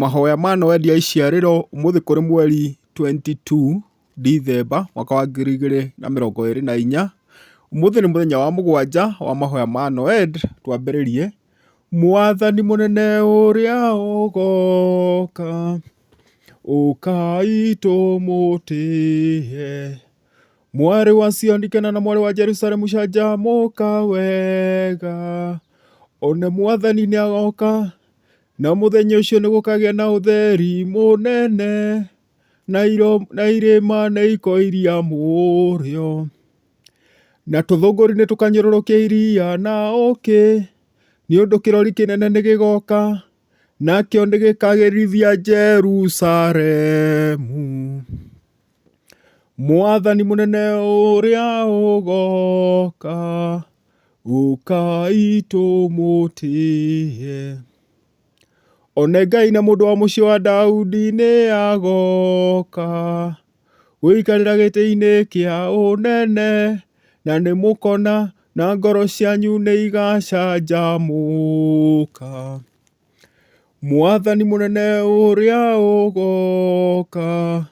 Mahoya ma Noeli ya iciarĩro ũmũthĩ kũrĩ mweri 22 Dithemba mwaka wa 2024. Ũmũthĩ nĩ mũthenya wa mũgwanja wa mahoya ma Noel. Twambĩrĩrie. Mwathani mũnene ũrĩa ũgoka, ũkai tũmũtĩe. Mwarĩ wa Sioni kena na mwarĩ wa Jerusalemu canjamũka wega. One Mwathani nĩ agoka, na mũthenya ũcio nĩ gũkagĩa na ũtheri mũnene, na irĩma nĩ ikoiria mũrĩo. Na tũthũngũri nĩ tũkanyũrũrũkia iria na ũũkĩ, nĩ ũndũ kĩrori kĩnene nĩ gĩgoka, nakĩo nĩ gĩkagĩrithia Jerusalemu. Mwathani mũnene ũrĩa ũgoka, ũkai tũmũtĩe. One Ngai na mũndũ wa mũciĩ wa Daudi nĩ agoka, gũikarĩra gĩtĩ-inĩ kĩa ũnene, na nĩ mũkona na ngoro cianyu nĩ igacanjamũka. Mwathani mũnene ũrĩa ũgoka,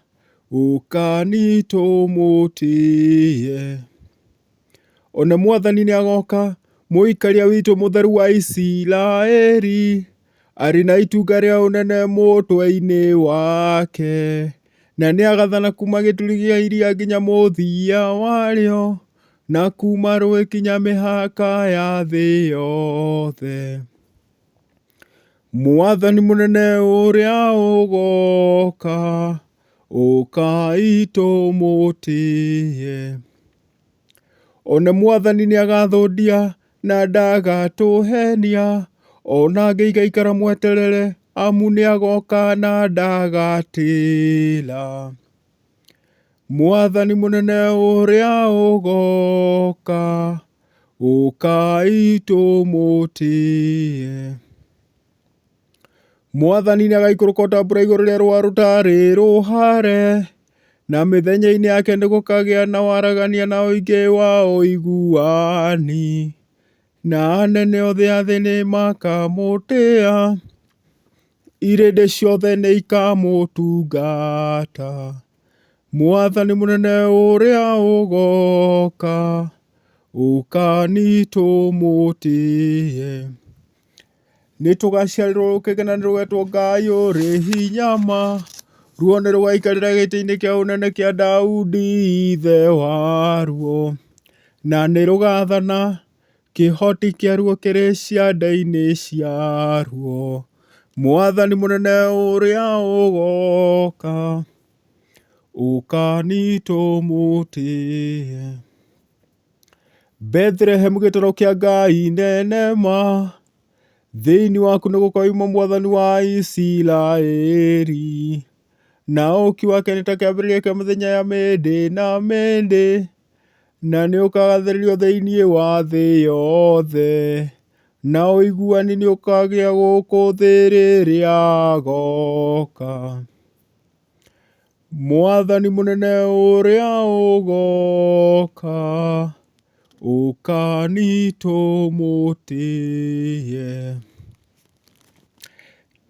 ũkani tũmũtĩe. One Mwathani nĩ agoka, mũikaria witũ mũtheru wa Isiraeli, arĩ na itunga rĩa ũnene mũtwe-inĩ wake, na nĩ agathana kuma gĩturi gĩa iria nginya mũthia warĩo, na kuma rũĩ kinya mĩhaka ya thĩ yothe. Mwathani mũnene ũrĩa ũgoka, ũkai tũmũtĩe. One Mwathani nĩ agathũndia na ndagatũhenia, ona angĩigaikara mweterere, amu nĩ agoka na ndagatĩĩra. Mwathani mũnene ũrĩa ũgoka, ũkai tũmũtĩe. Mwathani nĩ agaikũrũka ta mbura igũrũ rĩa rũũa rũtarĩ rũhare, na mĩthenya-inĩ yake nĩ gũkagĩa na waragania na ũingĩ wa ũiguani. Na anene othe a thĩ nĩ makamũtĩĩa, irĩndĩ ciothe nĩ ikamũtungata. Mwathani mũnene ũrĩa ũgoka, ũkani tũmũtĩe. Nĩ tũgaciarĩrwo rũkĩgena nĩ rũgetwo Ngai ũrĩ hinya ma, ruo nĩ rũgaikarĩra gĩtĩ-inĩ kĩa ũnene kĩa Daudi ithe waruo, na nĩ rũgathana, kĩhoti kĩaruo kĩrĩ ciande-inĩ ciaruo. Mwathani mũnene ũrĩa ũgoka, ũkani tũmũtĩe. Bethlehem gĩtũũro kĩa Ngai nene ma, thĩinĩ waku nĩ gũkoima Mwathani wa Isiraeli. Na ũũki wake nĩ ta kĩambĩrĩria kĩa mĩthenya ya mĩndĩ na mĩndĩ, na nĩ ũkagathĩrĩrio thĩinĩ wa thĩ yothe, na ũiguani nĩ ũkagĩa gũkũ thĩ rĩrĩa agoka. Mwathani mũnene ũrĩa ũgoka, ũkani tũmũtĩe.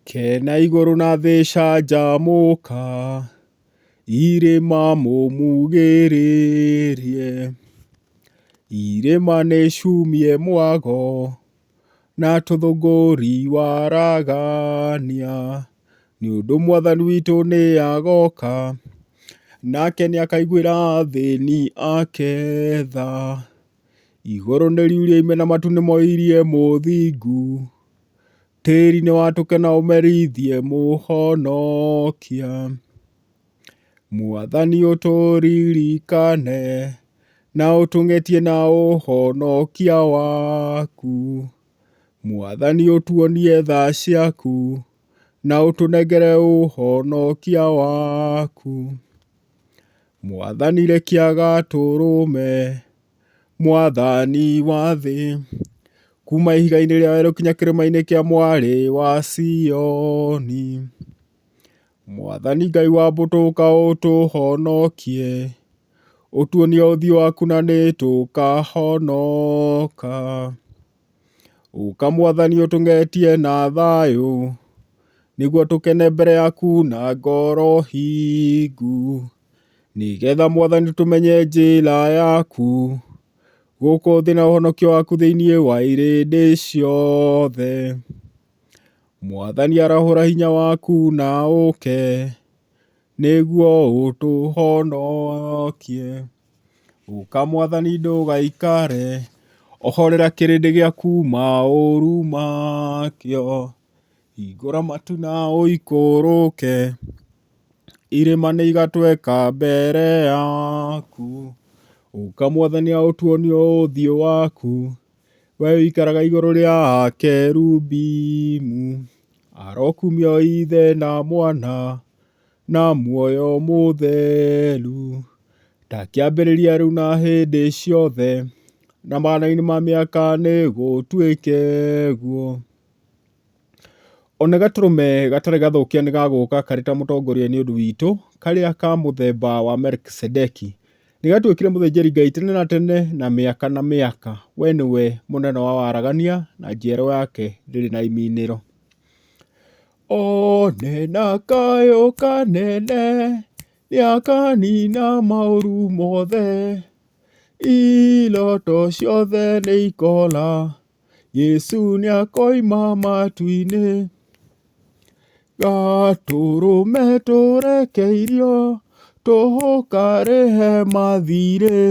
Kena igũrũ na thĩ canjamũka, irĩma mũmugĩrĩrie. Irĩma nĩ ciumie mwago, na tũthũngũri waragania, nĩ ũndũ Mwathani witũ nĩ agoka, nake nĩ akaiguĩra athĩni ake tha. Igũrũ nĩ riuria ime na matu nĩ moirie mũthingu, tĩĩri nĩ watũke na ũmerithie mũhonokia. Mwathani ũtũririkane, na ũtũng'etie na ũhonokia waku. Mwathani ũtuonie tha ciaku, na ũtũnengere ũhonokia waku. Mwathani rekia gatũrũme, Mwathani wa thĩ, kuma ihiga-inĩ rĩa werũ kinya kĩrĩma-inĩ kĩa mwarĩ wa Sioni. Mwathani Ngai wa mbũtũ ũka ũtũhonokie, ũtuonie ũthiũ waku na nĩ tũkahonoka. Ũka Mwathani ũtũng'etie na thayũ, nĩguo tũkene mbere yaku na ngoro hingu. Nĩgetha Mwathani tũmenye njĩra yaku, gũkũ thĩ na ũhonokio waku thĩinĩ wa irĩndĩ ciothe. Mwathani arahũra hinya waku na ũke, nĩguo ũtũhonokie. Ũka Mwathani ndũgaikare, ohorera kĩrĩndĩ gĩaku maũru makĩo. Hingũra matu na ũikũrũke, irĩma nĩ igatweka mbere yaku. Ũka Mwathani aũtuonio ũthiũ waku, we ũikaraga igũrũ rĩa kerubimu. Arokumio Ithe na Mwana na muoyo mũtheru, ta kĩambĩrĩria rĩu na hĩndĩ ciothe na magana-inĩ ma mĩaka nĩ gũtuĩke guo. Ona gatũrũme gatarĩ gathũkia nĩ gagũka karĩ ta mũtongoria nĩ ũndũ witũ, karĩa ka mũthemba wa Melkisedeki. Nĩ gatuĩkire mũthĩnjĩri Ngai tene na tene na mĩaka na mĩaka. We nĩwe mũnene wa waragania na njiaro yake ndĩrĩ na iminĩro. Onena kayũ kanene nĩakanina maũru mothe, iroto ciothe nĩ ikola, Yesu nĩakoima matu-inĩ. Gatũrũme tũrekeirio tũkarĩhe mathirĩ,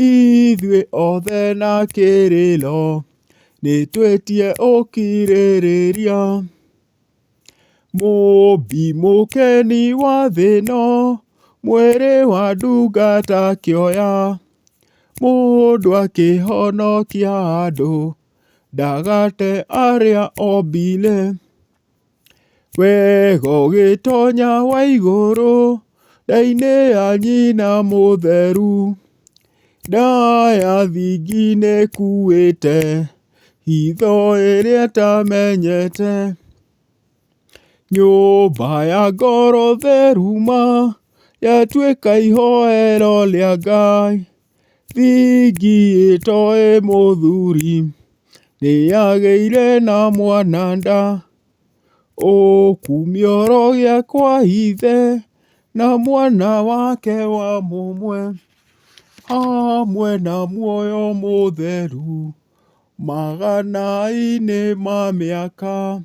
ithuĩ othe na kĩrĩro nĩtwĩtie ũkirĩrĩria. Mũmbi mũkeni wa thĩ ĩno, mwĩrĩ wa ndungata kĩoya, mũndũ akĩhonokia andũ ndagate arĩa ombile. Wega ũgĩtonya wa igũrũ nda-inĩ ya nyina mũtheru, nda ya thingi nĩkuĩte hitho ĩrĩa ĩtamenyete. Nyũmba ya ngoro theru ma yatuĩka ihoero rĩa Ngai, thingi ĩtoĩ mũthuri nĩyagĩire na mwana nda. Ũkumio rogĩa kwa Ithe na Mwana wake wa mũmwe, hamwe na muoyo mũtheru magana-inĩ ma mĩaka.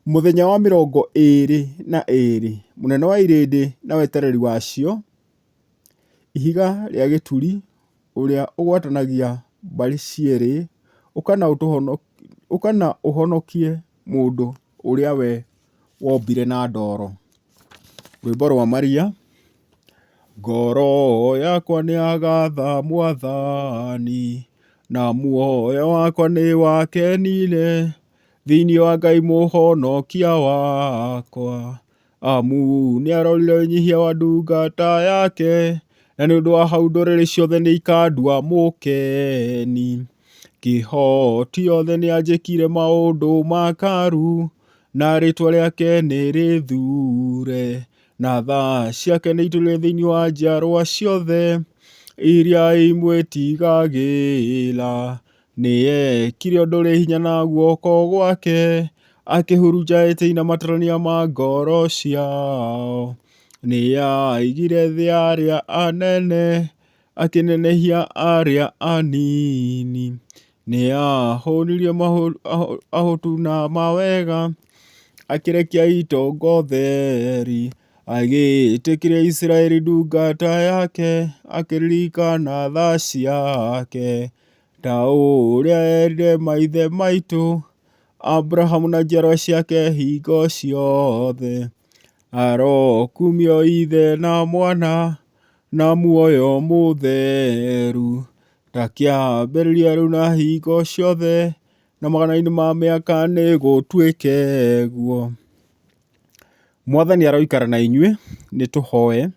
Mũthenya wa 22, mũnene wa irĩndĩ na wetereri wacio, ihiga rĩa gĩturi ũrĩa ũgwatanagia mbarĩ cierĩ, ũka na ũhonokie mũndũ ũrĩa we wombire na ndoro. Rwĩmbo rwa Maria. Ngoro yakwa nĩagatha Mwathani, na muoyo wakwa nĩ wakenire thĩinĩ wa Ngai mũhonokia wakwa. Amu nĩarorire ũnyihia wa ndungata yake, na nĩ ũndũ wa hau ndũrĩrĩ ciothe nĩ ikandua mũkeni. Kĩhoti othe nĩanjĩkire maũndũ makaru, na rĩtwa rĩake nĩ rĩthure, na tha ciake nĩ itũire thĩinĩ wa njiarwa ciothe iria imwĩtigagĩra. Nĩekire ũndũ ũrĩ hinya na guoko gwake, akĩhurunja ĩtĩ na matarania ma ngoro ciao. Nĩaigire thĩ ya arĩa anene, akĩnenehia arĩa anini. Nĩahũnirie ahũtu na mawega, akĩrekia itongotheri. Agĩĩtĩkĩria Isiraeli ndungata yake, akĩririkana tha ciake, ta ũrĩa erire maithe maitũ Abrahamu na njiarwa ciake hingo ciothe. Arokumio Ithe na Mwana na muoyo mũtheru, ta kĩambĩrĩria rĩu na hingo ciothe na magana-inĩ ma mĩaka nĩ gũtuĩke guo. Mwathani aroikara na inyuĩ, nĩ tũhoe.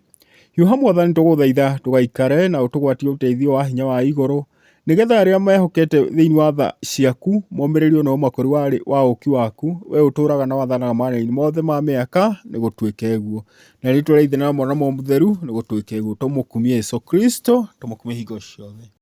Hiũha Mwathani tũgũthaitha tũgaikare na ũtũgwatie ũteithio wa hinya wa igũrũ, nĩgetha arĩa mehokete thĩinĩ wa tha ciaku momĩrĩrio na ũmakũri wa ũũki waku, we ũtũũraga na wathanaga marĩa-inĩ mothe ma mĩaka nĩ gũtuĩke guo. Na rĩtwa rĩa Ithe na Mwana na Mũtheru nĩ gũtuĩke guo. Tũmũkumie Jesũ Kristo, tũmũkumie hingo ciothe.